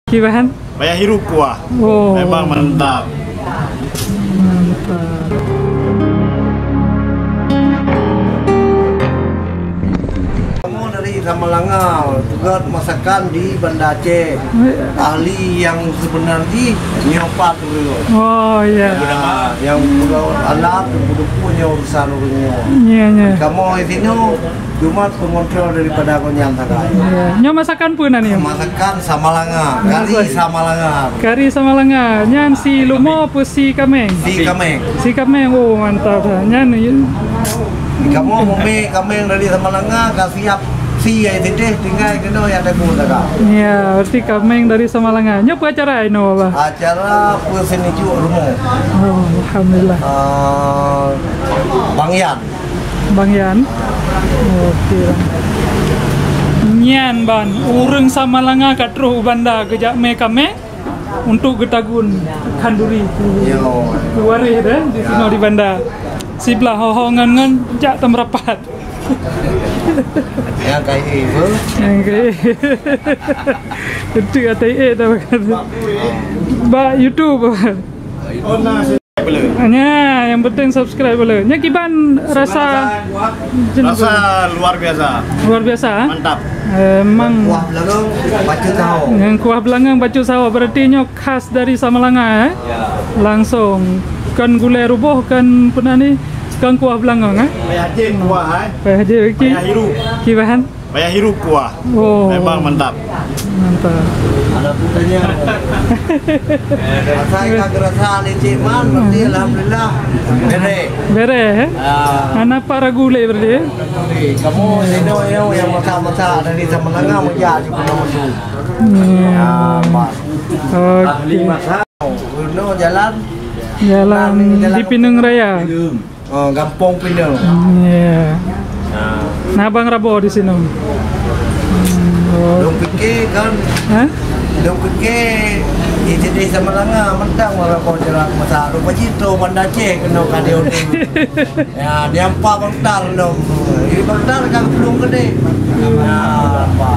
Gimana? Payah hirup kuah. Oh. Memang mantap. Mantap. Kamu dari Samalanga, juga masakan di Banda Aceh. Ahli yang sebenarnya nyopat dulu. Oh iya. Nah, yang alat punya urusan urusnya. Iya. Kamu di sini cuma pengontrol daripada kau nyantakan. Iya. Nyo masakan pun nih. Masakan Samalanga, kari Samalanga. Kari Samalanga. Nyan si Lumo apa si Kameng? Si Kameng. Si Kameng. Oh mantap. Nyan Kamu Kameng dari Samalanga kasih siap si ya itu deh tinggal kena yang ada pun tak. Iya, berarti Kameng dari Samalanga. Nyo apa acara ini apa? Acara seni juga rumah. Oh, alhamdulillah. Bang Yan. Bang Yan. Oke. Nyan ban, urang Samalanga katruh Banda gejak me Kameng untuk getagun kanduri. Yo. Kuari deh di sini di Banda. Siblah hohongan ngan jak temrapat. Yang kayak itu. Yang kayak itu kata tahu kan. Ba YouTube. Oh nasi boleh. Hanya yang penting subscribe boleh. Nya kiban rasa luar biasa. Luar biasa. Mantap. Emang Kuah belakang baca tahu. yang kuah belangang bacu sawah berarti nyo khas dari Samalanga Langsung kan gulai rubuh kan pernah ni kan kuah belangang Payah jem kuah Payah je ki. Payah hirup. Kibahan? Payah hirup kuah. Oh. Memang mantap. Mantap. Ada putanya. Saya kerasa leceh man, berarti alhamdulillah. Bere anak para gulai berarti. Kamu ini yang mata-mata dari Samalanga menjadi penuh. Oke. Jalan Jalan di Pinang Raya. Gampong Pinang. Iya. Nah, Bang Rabo di sini. Dong pikir kan, Hah? dong pikir itu di Samalanga mentang orang kau jerak masa rupa itu Banda Aceh kena kadeo ni. Ya, dia empat bentar dong. Ini bentar kan belum gede. Ya, apa?